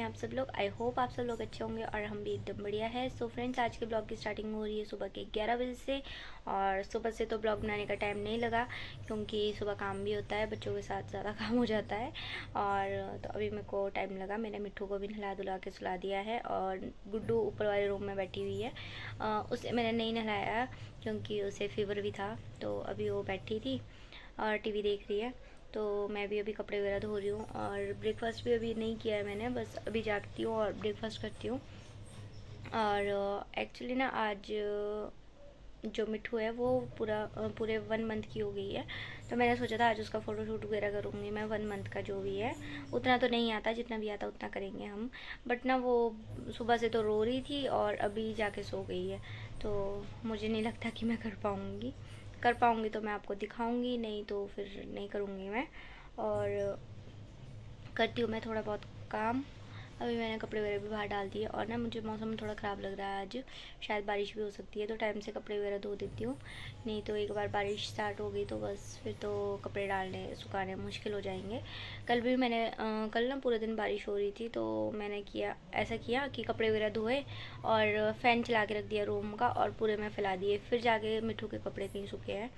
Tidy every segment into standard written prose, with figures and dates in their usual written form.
आप सब लोग। आई होप आप सब लोग अच्छे होंगे और हम भी एकदम बढ़िया है। सो फ्रेंड्स, आज के ब्लॉग की स्टार्टिंग हो रही है सुबह के 11 बजे से। और सुबह से तो ब्लॉग बनाने का टाइम नहीं लगा क्योंकि सुबह काम भी होता है, बच्चों के साथ ज़्यादा काम हो जाता है। और तो अभी मेरे को टाइम लगा। मैंने मिट्ठू को भी नहला धुला के सुला दिया है और गुड्डू ऊपर वाले रूम में बैठी हुई है। उसे मैंने नहीं नहलाया क्योंकि उसे फीवर भी था, तो अभी वो बैठी थी और टीवी देख रही है। तो मैं भी अभी कपड़े वगैरह धो रही हूँ और ब्रेकफास्ट भी अभी नहीं किया है मैंने, बस अभी जागती हूँ और ब्रेकफास्ट करती हूँ। और एक्चुअली ना आज जो मिट्ठू है वो पूरे 1 मंथ की हो गई है, तो मैंने सोचा था आज उसका फ़ोटोशूट वगैरह करूँगी मैं। 1 मंथ का जो भी है, उतना तो नहीं आता, जितना भी आता उतना करेंगे हम। बट ना वो सुबह से तो रो रही थी और अभी जाके सो गई है, तो मुझे नहीं लगता कि मैं कर पाऊँगी तो मैं आपको दिखाऊँगी, नहीं तो फिर नहीं करूँगी मैं। और करती हूँ मैं थोड़ा बहुत काम। अभी मैंने कपड़े वगैरह भी बाहर डाल दिए और ना मुझे मौसम थोड़ा ख़राब लग रहा है आज, शायद बारिश भी हो सकती है, तो टाइम से कपड़े वगैरह धो देती हूँ। नहीं तो एक बार बारिश स्टार्ट हो गई तो बस फिर तो कपड़े डालने सुखाने मुश्किल हो जाएंगे। कल भी मैंने कल ना पूरे दिन बारिश हो रही थी, तो मैंने ऐसा किया कि कपड़े वगैरह धोए और फ़ैन चला के रख दिया रूम का और पूरे में फैला दिए। फिर जाके मिट्ठू के कपड़े कहीं सूखे हैं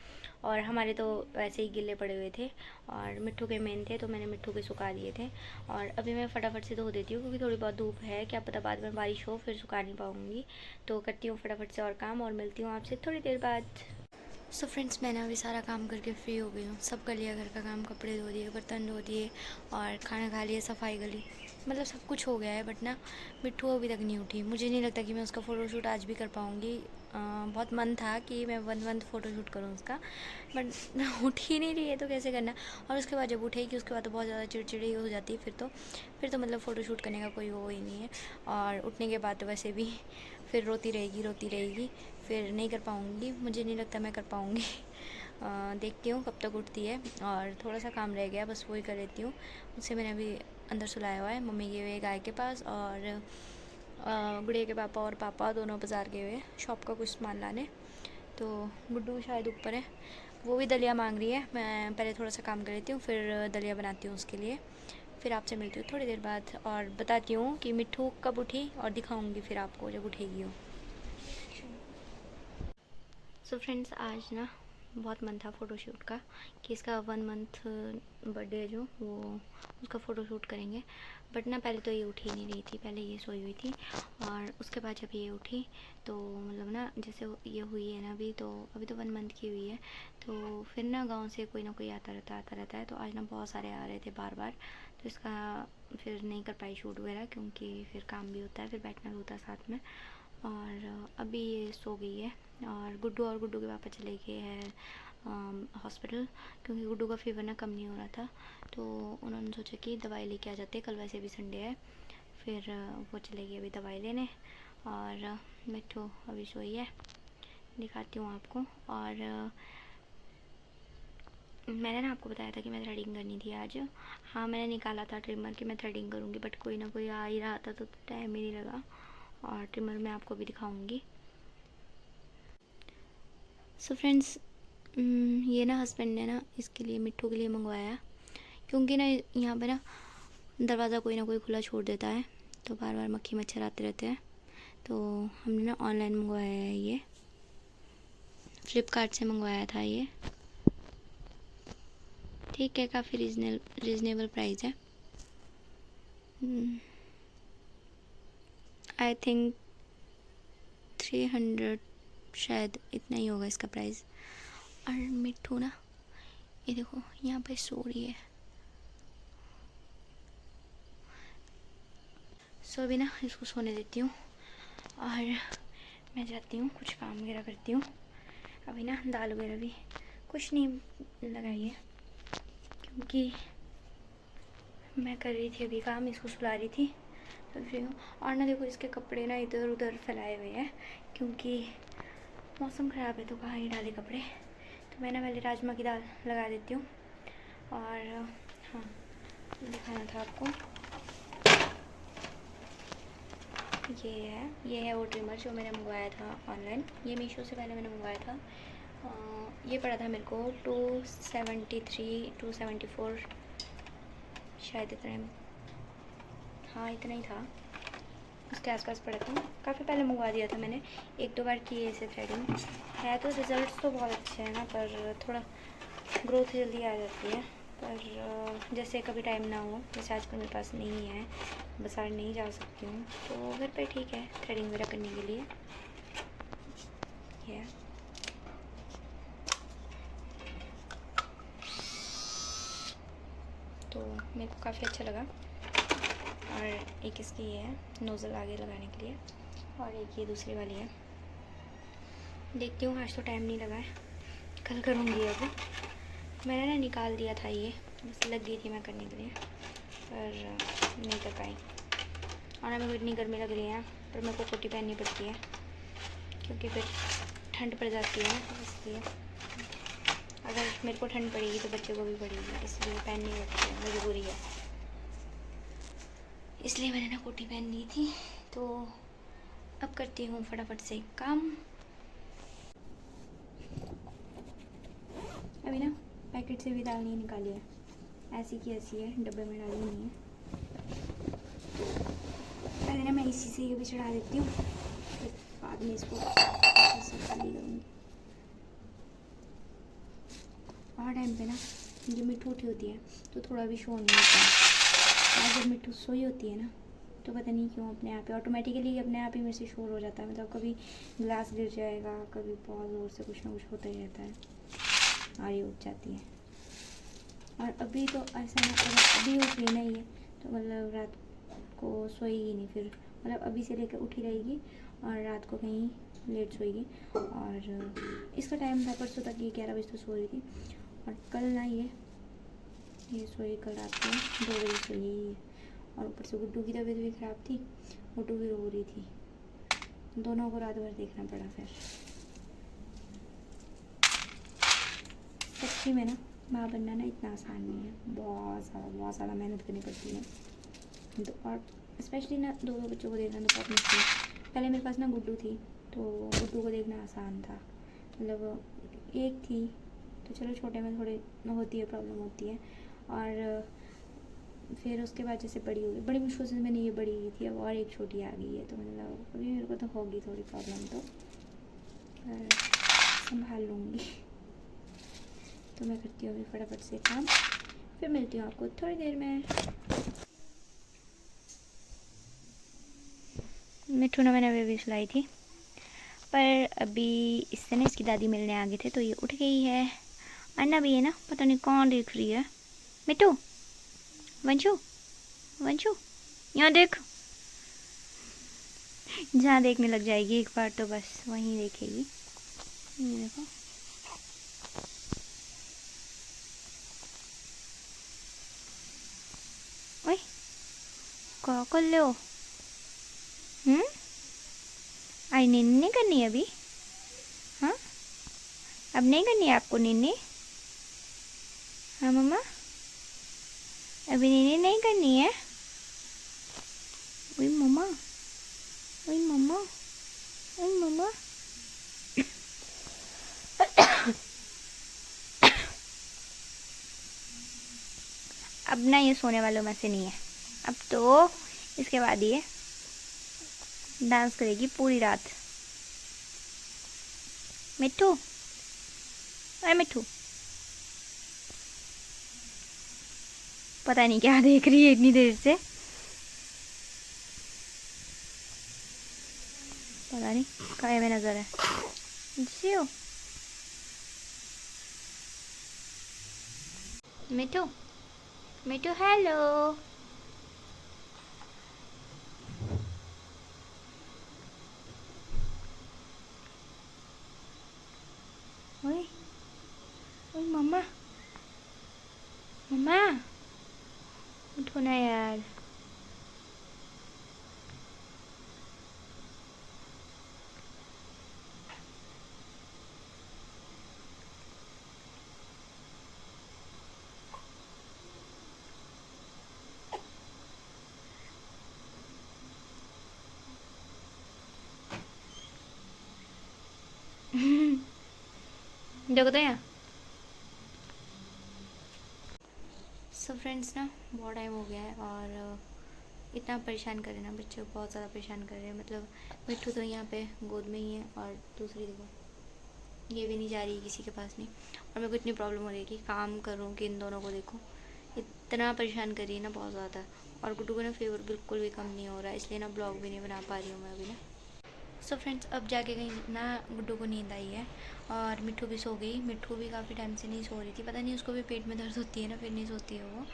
और हमारे तो वैसे ही गिले पड़े हुए थे और मिट्ठू के मेन थे, तो मैंने मिट्ठू के सुखा दिए थे। और अभी मैं फटाफट से धो देती हूँ क्योंकि थोड़ी बहुत धूप है, क्या पता बाद में बारिश हो फिर सुखा नहीं पाऊँगी। तो करती हूँ फटाफट से और काम, और मिलती हूँ आपसे थोड़ी देर बाद। सो फ्रेंड्स, मैंने अभी सारा काम करके फ्री हो गई हूँ। सब कर लिया घर का काम, कपड़े धो दिए, बर्तन धो दिए और खाना खा लिया, सफाई कर ली, मतलब सब कुछ हो गया है। बट ना मिट्ठू अभी तक नहीं उठी। मुझे नहीं लगता कि मैं उसका फ़ोटोशूट आज भी कर पाऊँगी। बहुत मन था कि मैं 1 मंथ फ़ोटोशूट करूँ उसका, बट उठ ही नहीं रही है तो कैसे करना। और उसके बाद जब उठेगी उसके बाद तो बहुत ज़्यादा चिड़चिड़ी हो जाती है, फिर तो मतलब फ़ोटोशूट करने का कोई वो ही नहीं है। और उठने के बाद तो वैसे भी फिर रोती रहेगी, फिर नहीं कर पाऊँगी। मुझे नहीं लगता मैं कर पाऊँगी। देखती हूँ कब तक उठती है। और थोड़ा सा काम रह गया, बस वही कर लेती हूँ। उसे मैंने अभी अंदर सुलाया हुआ है, मम्मी गए हुए गाय के पास और गुड़िया के पापा और पापा दोनों बाज़ार गए हुए शॉप का कुछ सामान लाने। तो गुड्डू शायद ऊपर है, वो भी दलिया मांग रही है। मैं पहले थोड़ा सा काम कर लेती हूँ, फिर दलिया बनाती हूँ उसके लिए। फिर आपसे मिलती हूँ थोड़ी देर बाद और बताती हूँ कि मिट्ठू कब उठी, और दिखाऊँगी फिर आपको जब उठेगी वो। सो फ्रेंड्स, आज ना बहुत मन था फ़ोटोशूट का कि इसका 1 मंथ बर्थडे जो वो उसका फ़ोटोशूट करेंगे। बट ना पहले तो ये उठी नहीं रही थी, पहले ये सोई हुई थी और उसके बाद जब ये उठी तो मतलब ना जैसे ये हुई है ना अभी तो 1 मंथ की हुई है। तो फिर ना गांव से कोई ना कोई आता रहता है, तो आज ना बहुत सारे आ रहे थे बार बार, तो इसका फिर नहीं कर पाई शूट वगैरह क्योंकि फिर काम भी होता है, फिर बैठना भी होता है साथ में। और अभी ये सो गई है और गुड्डू के पापा चले गए हैं हॉस्पिटल क्योंकि गुड्डू का फीवर ना कम नहीं हो रहा था, तो उन्होंने सोचा कि दवाई लेके आ जाते, कल वैसे भी संडे है। फिर वो चले गए अभी दवाई लेने और मिट्ठू अभी सोई है। दिखाती हूँ आपको। और मैंने ना आपको बताया था कि मैं थ्रेडिंग करनी थी आज। हाँ, मैंने निकाला था ट्रिमर कि मैं थ्रेडिंग करूँगी, बट कोई ना कोई आ ही रहा था तो टाइम ही नहीं लगा। और ट्रिमर मैं आपको भी दिखाऊंगी। सो फ्रेंड्स, ये ना हस्बैंड ने ना इसके लिए मिट्ठू के लिए मंगवाया क्योंकि ना यहाँ पे ना दरवाज़ा कोई ना कोई खुला छोड़ देता है, तो बार बार मक्खी मच्छर आते रहते हैं। तो हमने ना ऑनलाइन मंगवाया है, ये फ्लिपकार्ट से मंगवाया था ये। ठीक है, काफ़ी रीज़नेबल प्राइस है। आई थिंक 300 शायद इतना ही होगा इसका प्राइस। और मिट्ठू ना ये देखो यहाँ पे सो रही है। सो अभी ना इसको सोने देती हूँ और मैं जाती हूँ कुछ काम वगैरह करती हूँ। अभी ना दाल वगैरह भी कुछ नहीं लगाई है क्योंकि मैं कर रही थी अभी काम, इसको सुला रही थी तो फ्री हूँ। और ना देखो इसके कपड़े ना इधर उधर फैलाए हुए हैं क्योंकि मौसम ख़राब है तो कहाँ ही डाले कपड़े। तो मैं ना पहले राजमा की दाल लगा देती हूँ। और हाँ, दिखाना था आपको, ये है वो ट्रिमर जो मैंने मंगवाया था ऑनलाइन। ये मीशो से पहले मैंने मंगवाया था। ये पड़ा था मेरे को 273 274 शायद इतने। हाँ इतना ही था, उसके आसपास पड़ा था। काफ़ी पहले मंगवा दिया था मैंने, 1-2 बार किए इसे थ्रेडिंग। है तो रिज़ल्ट तो बहुत अच्छे हैं ना, पर थोड़ा ग्रोथ जल्दी आ जाती है। पर जैसे कभी टाइम ना हो, जैसे आजकल मेरे पास नहीं है, बाजार नहीं जा सकती हूँ, तो घर पे ठीक है थ्रेडिंग वगैरह करने के लिए। ये तो मेरे को काफ़ी अच्छा लगा। और एक इसकी ये है नोज़ल आगे लगाने के लिए, और एक ये दूसरी वाली है। देखती हूँ, आज तो टाइम नहीं लगा है, कल करूँगी। अब मैंने ना निकाल दिया था ये, बस लग गई थी मैं करने के लिए, पर नहीं कर पाई। और ना मेरे को इतनी गर्मी लग रही है, पर मेरे को कोटी पहननी पड़ती है क्योंकि फिर ठंड पड़ जाती है, इसलिए अगर मेरे को ठंड पड़ेगी तो बच्चे को भी पड़ेगी, इसलिए पहननी पड़ती है, मजबूरी है। इसलिए मैंने ना कोटी पहन ली थी। तो अब करती हूँ फटाफट से काम। अभी ना पैकेट से भी दाल नहीं निकाली है, ऐसी की ऐसी है, डब्बे में डाली नहीं है। पहले ना मैं इसी से ये भी चढ़ा देती हूँ, फिर बाद में इसको खाली करूँगी। और टाइम पे ना जो मिट्टू उठी होती है तो थोड़ा भी शोर नहीं होता है, और जब मिट्टू सोई होती है ना तो पता नहीं क्यों अपने आप ही ऑटोमेटिकली अपने आप ही मेरे से शोर हो जाता है। मतलब कभी ग्लास गिर जाएगा, कभी बहुत ज़ोर से कुछ ना कुछ होता ही रहता है, और ये उठ जाती है। और अभी तो ऐसा ना, अगर अभी उठ गई ना ये, तो मतलब रात को सोएगी नहीं फिर, मतलब अभी से लेकर उठी रहेगी और रात को कहीं लेट सोएगी। और इसका टाइम था परसों तक ये 11 बजे तो सो रही थी, और कल ना ये सोई कल रात को 2 बजे सोई। और ऊपर से गुड्डू की तबीयत भी ख़राब थी, गुड्डू भी रो रही थी, दोनों को रात भर देखना पड़ा। फिर सच्ची में ना माँ बनना ना इतना आसान नहीं है, बहुत ज़्यादा मेहनत करनी पड़ती है। तो और स्पेशली ना 2 बच्चों को देखना तो बहुत मुश्किल है। पहले मेरे पास ना गुड्डू थी, तो गुड्डू को देखना आसान था, मतलब एक थी तो चलो छोटे में थोड़ी होती है, प्रॉब्लम होती है। और फिर उसके बाद जैसे बड़ी हो गई, बड़ी मुश्किल से मैंने ये बड़ी की थी, अब और एक छोटी आ गई है, तो मतलब अभी मेरे को तो होगी थोड़ी प्रॉब्लम, तो संभाल लूँगी। तो मैं करती हूँ अभी फटाफट से काम, फिर मिलती हूँ आपको थोड़ी देर में। मिट्टू ना मैंने अभी सुलाई थी, पर अभी इससे ना इसकी दादी मिलने आ गए थे, तो ये उठ गई है। अन्ना भी है ना, पता नहीं कौन देख रही है। मिट्टू, वंशु, वंशु यहाँ देख। जहाँ देखने लग जाएगी एक बार तो बस वहीं देखेगी। ये देखो, ओए क्या कर लो? आई नींद नहीं करनी अभी? हाँ, अब नहीं करनी है आपको नींद? हाँ मम्मा, अभी नींद नहीं करनी है? ओए मम्मा, ओए मम्मा, ओए मम्मा। अब ना ये सोने वालों में से नहीं है, अब तो इसके बाद ये डांस करेगी पूरी रात। मिट्टू, अरे मिट्टू, पता नहीं क्या देख रही है इतनी देर से, पता नहीं काय में नजर है। जियो मिट्टू, मिट्टू हेलो। ओए ओए मम्मा, मम्मा उठो ना यार। देखो तो यहाँ। सो फ्रेंड्स ना बहुत टाइम हो गया है, और इतना परेशान कर रहे हैं ना बच्चे, बहुत ज़्यादा परेशान कर रहे हैं। मतलब मिट्ठू तो यहाँ पे गोद में ही है और दूसरी देखो ये भी नहीं जा रही किसी के पास नहीं। और मेरे को इतनी प्रॉब्लम हो रही है कि काम करूँ कि इन दोनों को देखूँ, इतना परेशान कर रही है ना बहुत ज़्यादा। और गुड्डू को ना फीवर बिल्कुल भी कम नहीं हो रहा है, इसलिए ना ब्लॉग भी नहीं बना पा रही हूँ मैं अभी ना। सो फ्रेंड्स, अब जाके कहीं ना गुड्डू को नींद आई है और मिट्ठू भी सो गई। मिट्ठू भी काफ़ी टाइम से नहीं सो रही थी, पता नहीं उसको भी पेट में दर्द होती है ना, फिर नहीं सोती है वो।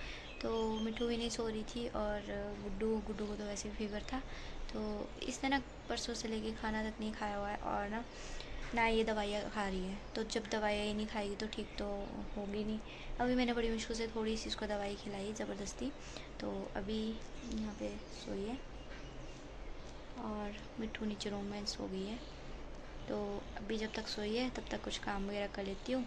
तो मिट्ठू भी नहीं सो रही थी और गुड्डू को तो वैसे भी फीवर था। तो इसने ना परसों से लेके खाना तक नहीं खाया हुआ है और ना ये दवाइयाँ खा रही है। तो जब दवाइयाँ ही नहीं खाएगी तो ठीक तो होगी नहीं। अभी मैंने बड़ी मुश्किल से थोड़ी सी इसको दवाई खिलाई ज़बरदस्ती। तो अभी यहाँ पे सोई है और मिट्ठू नीचे रूम में सो गई है। तो अभी जब तक सोई है तब तक कुछ काम वगैरह कर लेती हूँ,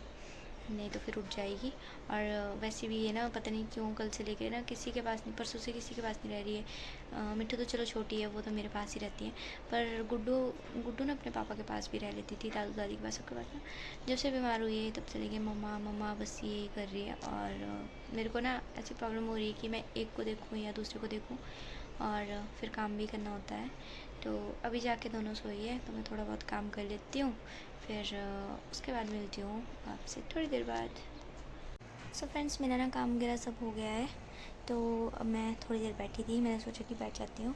नहीं तो फिर उठ जाएगी। और वैसे भी ये ना पता नहीं क्यों कल से लेके ना किसी के पास नहीं, परसों से किसी के पास नहीं रह रही है। मिट्ठू तो चलो छोटी है, वो तो मेरे पास ही रहती है, पर गुड्डू ना अपने पापा के पास भी रह लेती थी, दादू दादी के पास, सबके पास ना। जब से बीमार हुई है तब से लेके मम्मा मम्मा बस ये कर रही है। और मेरे को ना ऐसी प्रॉब्लम हो रही है कि मैं एक को देखूँ या दूसरे को देखूँ और फिर काम भी करना होता है। तो अभी जाके दोनों सोई है तो मैं थोड़ा बहुत काम कर लेती हूँ, फिर उसके बाद मिलती हूँ आपसे थोड़ी देर बाद। सो फ्रेंड्स, मेरा ना काम वगैरह सब हो गया है, तो अब मैं थोड़ी देर बैठी थी, मैंने सोचा कि बैठ जाती हूँ।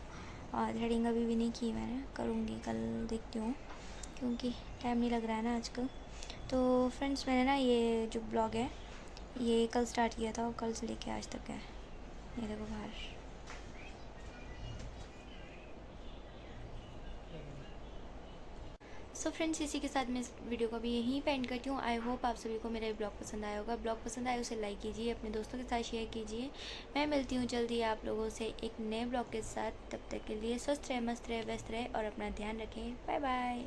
और थ्रेडिंग अभी भी नहीं की मैंने, करूँगी कल, देखती हूँ, क्योंकि टाइम नहीं लग रहा है ना आजकल। तो फ्रेंड्स, मैंने ना ये जो ब्लॉग है ये कल स्टार्ट किया था और कल से लेके आज तक है, ये देखो बाहर। सो फ्रेंड्स, इसी के साथ मैं इस वीडियो को भी यहीं पे एंड करती हूँ। आई होप आप सभी को मेरा ब्लॉग पसंद आया होगा। ब्लॉग पसंद आए उसे लाइक कीजिए, अपने दोस्तों के साथ शेयर कीजिए। मैं मिलती हूँ जल्दी आप लोगों से एक नए ब्लॉग के साथ। तब तक के लिए स्वस्थ रहे, मस्त रहे, व्यस्त रहे और अपना ध्यान रखें। Bye bye.